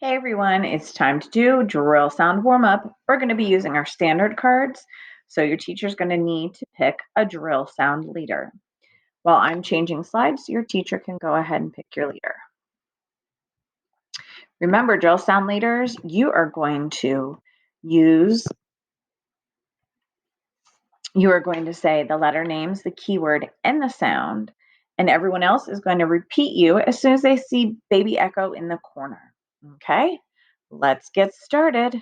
Hey everyone, it's time to do drill sound warm up. We're going to be using our standard cards. So your teacher's going to need to pick a drill sound leader. While I'm changing slides, your teacher can go ahead and pick your leader. Remember, drill sound leaders, you are going to say the letter names, the keyword, and the sound. And everyone else is going to repeat you as soon as they see baby echo in the corner. Okay, let's get started.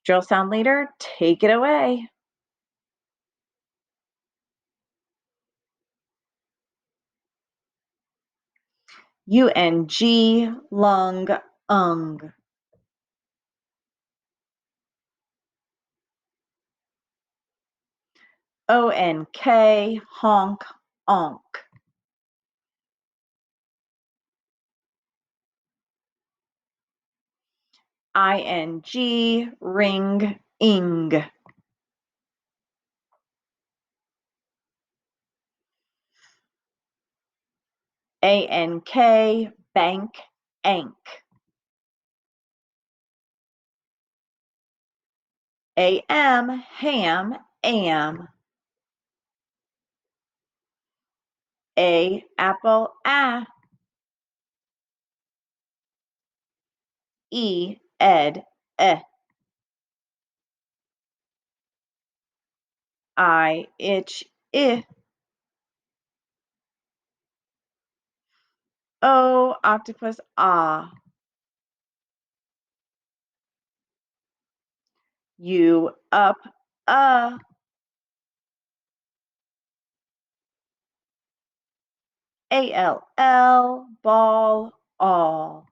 Drill sound leader, take it away. UNG, lung, ung. ONK, honk, onk. ING, ring, ing. ANK, bank, ank. AM, ham, am. A, apple, ah. E, ed, eh. I, itch, I. O, octopus, ah. U, up, ALL, ball, all.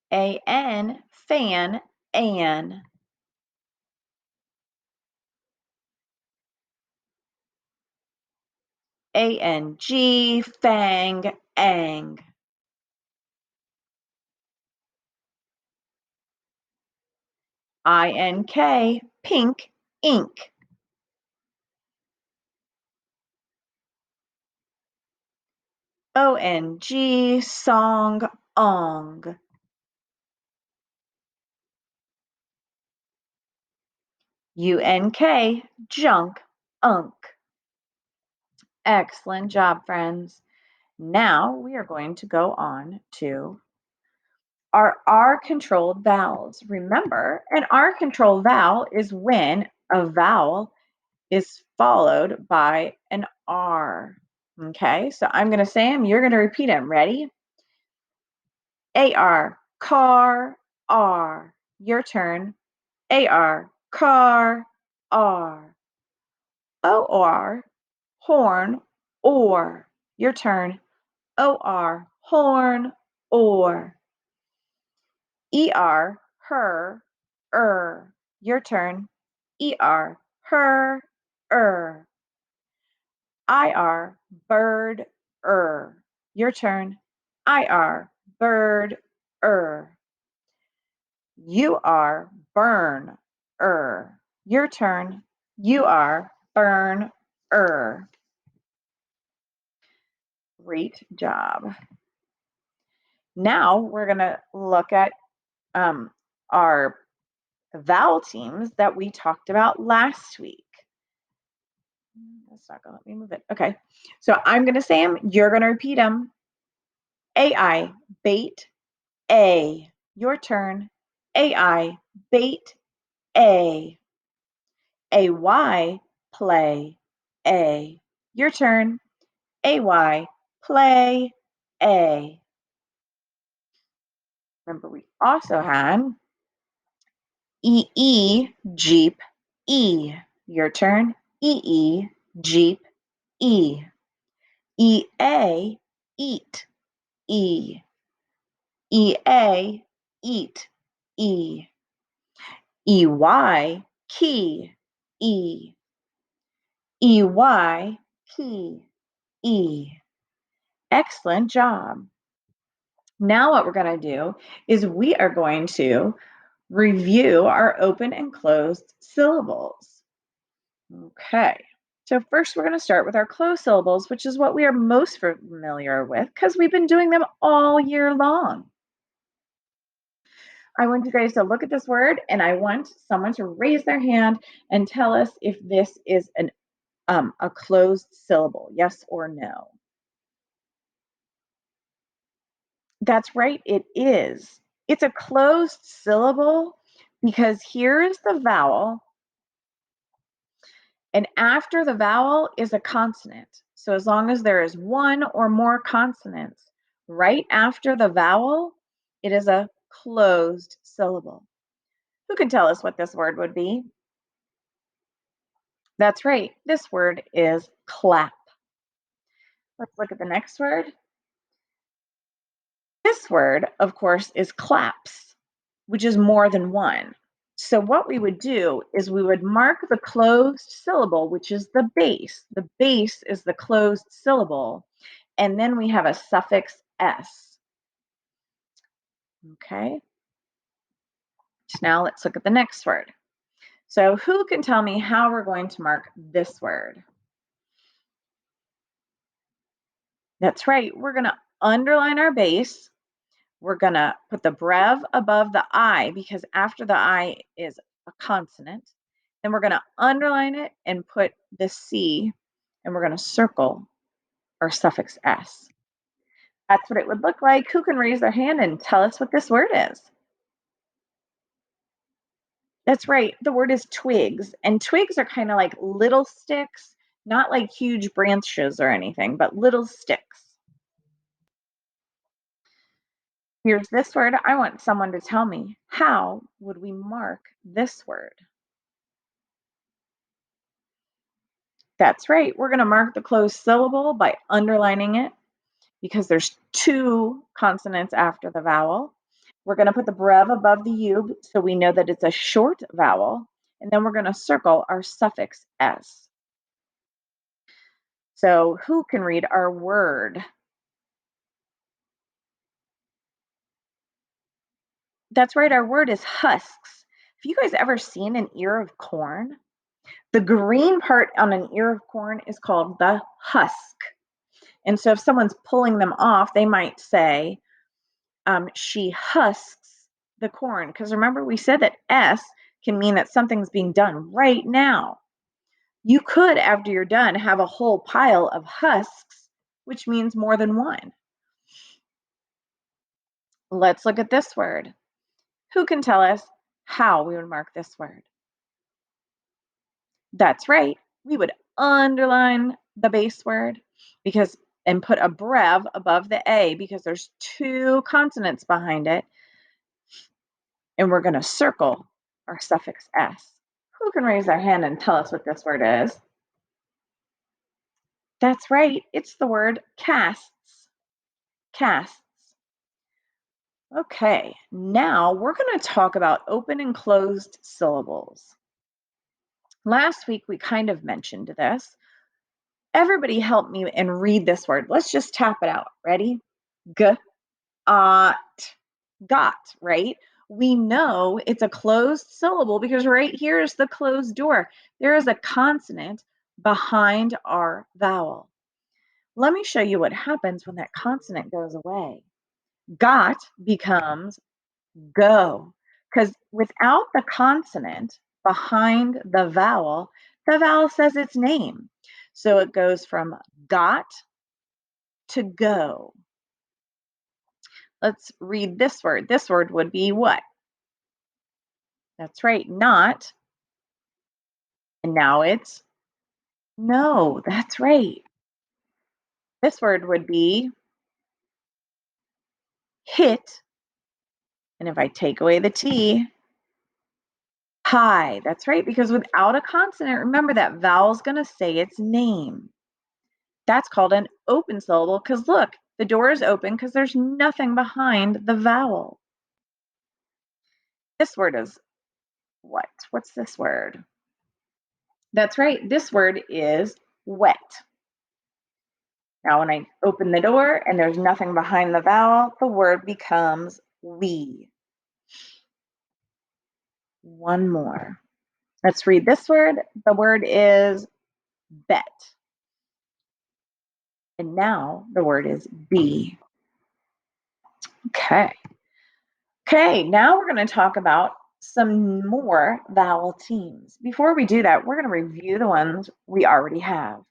AN, fan, an. ANG, fang, ang. INK, pink, ink. ONG, song, ong. UNK, junk, unk. Excellent job, friends. Now we are going to go on to our R-controlled vowels. Remember, an R-controlled vowel is when a vowel is followed by an R. Okay, so I'm going to say them, you're going to repeat them. Ready? AR, car, R. Your turn. AR, car, R. OR, horn, or. Your turn. OR, horn, or. ER, her, Your turn. ER, her, IR, bird, Your turn. IR, bird, UR, burn, Your turn. UR, burn, Great job. Now we're going to look at our vowel teams that we talked about last week. That's not going to let me move it. Okay. So I'm going to say them. You're going to repeat them. AI, bait, A. Your turn. AI, bait, A. AY, play, A. Your turn. AY, play, A. Remember, we also had EE, jeep, E. Your turn. EE, jeep, E. EA, eat, E. EA, eat, E. EY, key, E. EY, key, E. Excellent job. Now what we're going to do is we are going to review our open and closed syllables. Okay. So first we're going to start with our closed syllables, which is what we are most familiar with because we've been doing them all year long. I want you guys to look at this word and I want someone to raise their hand and tell us if this is a closed syllable, yes or no. That's right, it is. It's a closed syllable because here's the vowel, and after the vowel is a consonant. So as long as there is one or more consonants right after the vowel, it is a closed syllable. Who can tell us what this word would be? That's right, this word is clap. Let's look at the next word. This word, of course, is claps, which is more than one. So what we would do is we would mark the closed syllable, which is the base. The base is the closed syllable, and then we have a suffix s. Okay, so now let's look at the next word. So who can tell me how we're going to mark this word? That's right, we're going to underline our base. We're going to put the brev above the I because after the I is a consonant. Then we're going to underline it and put the C, and we're going to circle our suffix S. That's what it would look like. Who can raise their hand and tell us what this word is? That's right. The word is twigs. And twigs are kind of like little sticks, not like huge branches or anything, but little sticks. Here's this word. I want someone to tell me, how would we mark this word? That's right. We're going to mark the closed syllable by underlining it because there's two consonants after the vowel. We're going to put the brev above the U so we know that it's a short vowel. And then we're going to circle our suffix S. So who can read our word? That's right. Our word is husks. Have you guys ever seen an ear of corn? The green part on an ear of corn is called the husk. And so if someone's pulling them off, they might say, she husks the corn. Because remember, we said that S can mean that something's being done right now. You could, after you're done, have a whole pile of husks, which means more than one. Let's look at this word. Who can tell us how we would mark this word? That's right. We would underline the base word because and put a brev above the A because there's two consonants behind it. And we're going to circle our suffix S. Who can raise their hand and tell us what this word is? That's right. It's the word casts. Casts. Okay, now we're going to talk about open and closed syllables. Last week we kind of mentioned this. Everybody help me and read this word. Let's just tap it out. Ready? Got. Got, right? We know it's a closed syllable because right here is the closed door. There is a consonant behind our vowel. Let me show you what happens when that consonant goes away. Got becomes go because without the consonant behind the vowel says its name. So it goes from got to go. Let's read this word. This word would be what? That's right, not. And now it's no. That's right. This word would be hit. And if I take away the T, high. That's right, because without a consonant, remember that vowel's going to say its name. That's called an open syllable because look, the door is open because there's nothing behind the vowel. This word is what? What's this word? That's right. This word is wet. Now, when I open the door and there's nothing behind the vowel, the word becomes we. One more. Let's read this word. The word is bet. And now the word is be. Okay. Okay, now we're going to talk about some more vowel teams. Before we do that, we're going to review the ones we already have.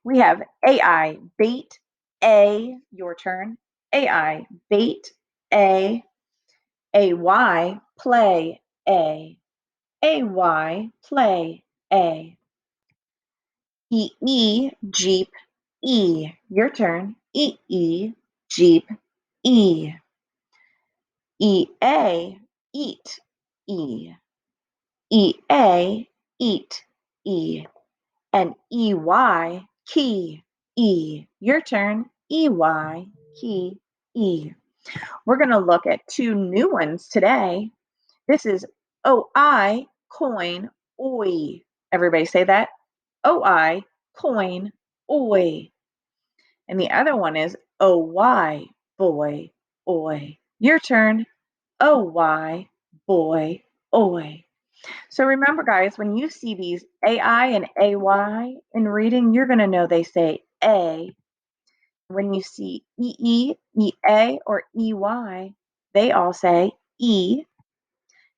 We have AI, bait, A, your turn. AI, bait, A. AY, play, A. AY, play, A. EE, jeep, E. Your turn. EE, jeep, E. EA, eat, E. EA, eat, E. And EY, key, E. Your turn. EY, key, E. We're going to look at two new ones today. This is OI, coin, oi. Everybody say that. OI, coin, oi. And the other one is OY, boy, oi. Your turn. OY, boy, oi. So remember, guys, when you see these AI and AY in reading, you're going to know they say A. When you see EE, EA, or EY, they all say E.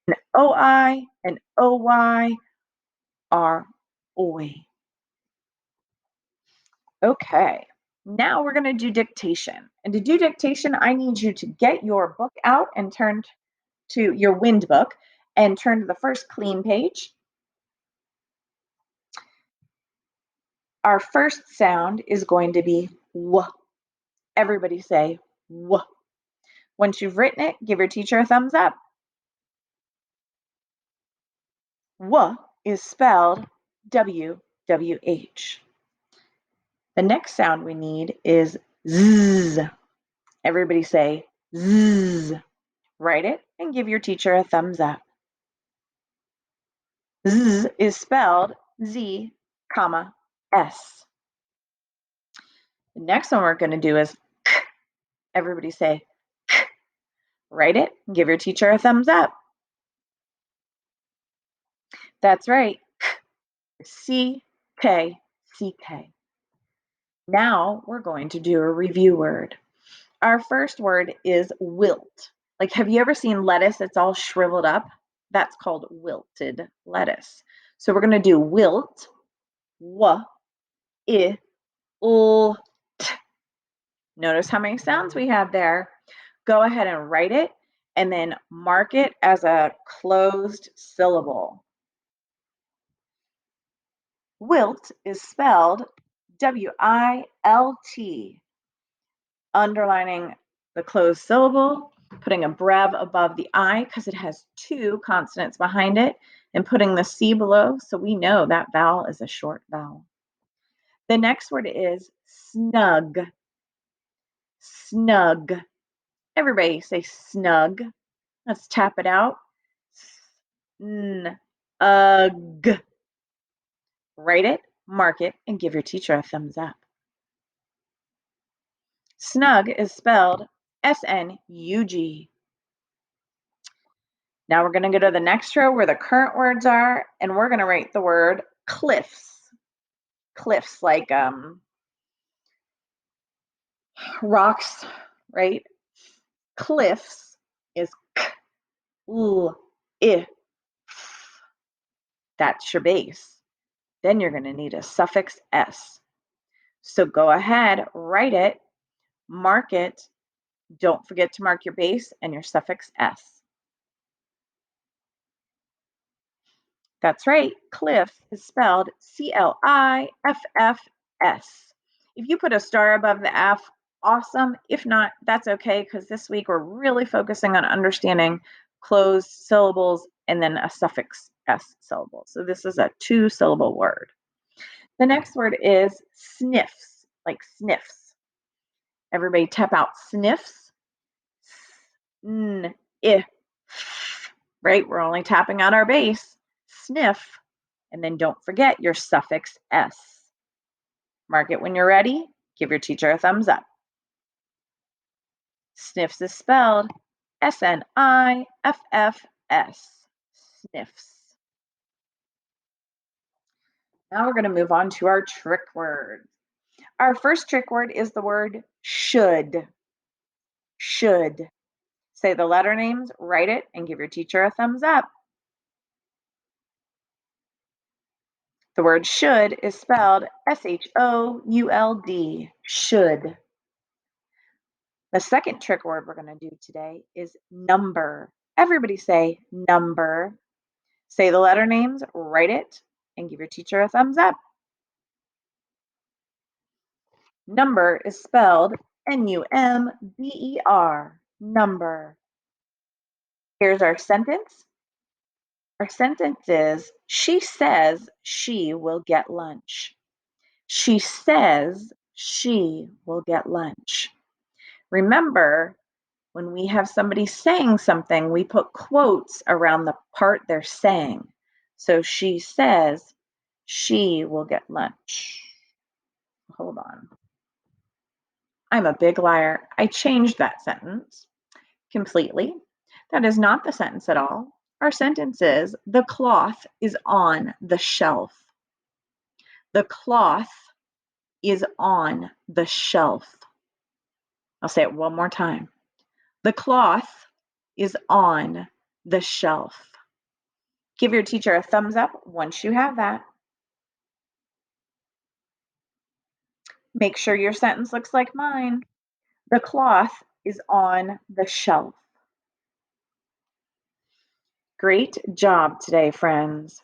And OI and OY are oi. Okay, now we're going to do dictation. And to do dictation, I need you to get your book out and turn to your wind book and turn to the first clean page. Our first sound is going to be W. Everybody say W. Once you've written it, give your teacher a thumbs up. W is spelled WWH. The next sound we need is Z. Everybody say Z. Write it and give your teacher a thumbs up. Z is spelled Z, comma, S. The next one we're going to do is K. Everybody say K. Write it and give your teacher a thumbs up. That's right. C, K, C, K. Now we're going to do a review word. Our first word is wilt. Like, have you ever seen lettuce that's all shriveled up? That's called wilted lettuce. So we're going to do wilt, w, I, l, t. Notice how many sounds we have there. Go ahead and write it and then mark it as a closed syllable. Wilt is spelled W-I-L-T. Underlining the closed syllable, putting a brev above the I because it has two consonants behind it, and putting the C below so we know that vowel is a short vowel. The next word is snug. Snug. Everybody say snug. Let's tap it out. Snug. Write it, mark it, and give your teacher a thumbs up. Snug is spelled S-N-U-G. Now we're going to go to the next row where the current words are, and we're going to write the word cliffs. Cliffs, like rocks, right? Cliffs is K-L-I-F. That's your base. Then you're going to need a suffix S. So go ahead, write it, mark it. Don't forget to mark your base and your suffix S. That's right, cliff is spelled C-L-I-F-F-S. If you put a star above the F, awesome. If not, that's okay, because this week we're really focusing on understanding closed syllables and then a suffix S syllable. So this is a two-syllable word. The next word is sniffs, like sniffs. Everybody tap out sniffs. If, right? We're only tapping out our base. Sniff. And then don't forget your suffix S. Mark it when you're ready. Give your teacher a thumbs up. Sniffs is spelled S-N-I-F-F-S. Sniffs. Now we're going to move on to our trick word. Our first trick word is the word should. Should. Say the letter names, write it, and give your teacher a thumbs up. The word should is spelled should. Should. The second trick word we're going to do today is number. Everybody say number. Say the letter names, write it, and give your teacher a thumbs up. Number is spelled number. Number. Here's our sentence. Our sentence is she says she will get lunch. She says she will get lunch. Remember, when we have somebody saying something, we put quotes around the part they're saying. So she says she will get lunch. Hold on. I'm a big liar. I changed that sentence completely. That is not the sentence at all. Our sentence is the cloth is on the shelf. The cloth is on the shelf. I'll say it one more time. The cloth is on the shelf. Give your teacher a thumbs up once you have that. Make sure your sentence looks like mine. The cloth is on the shelf. Great job today, friends.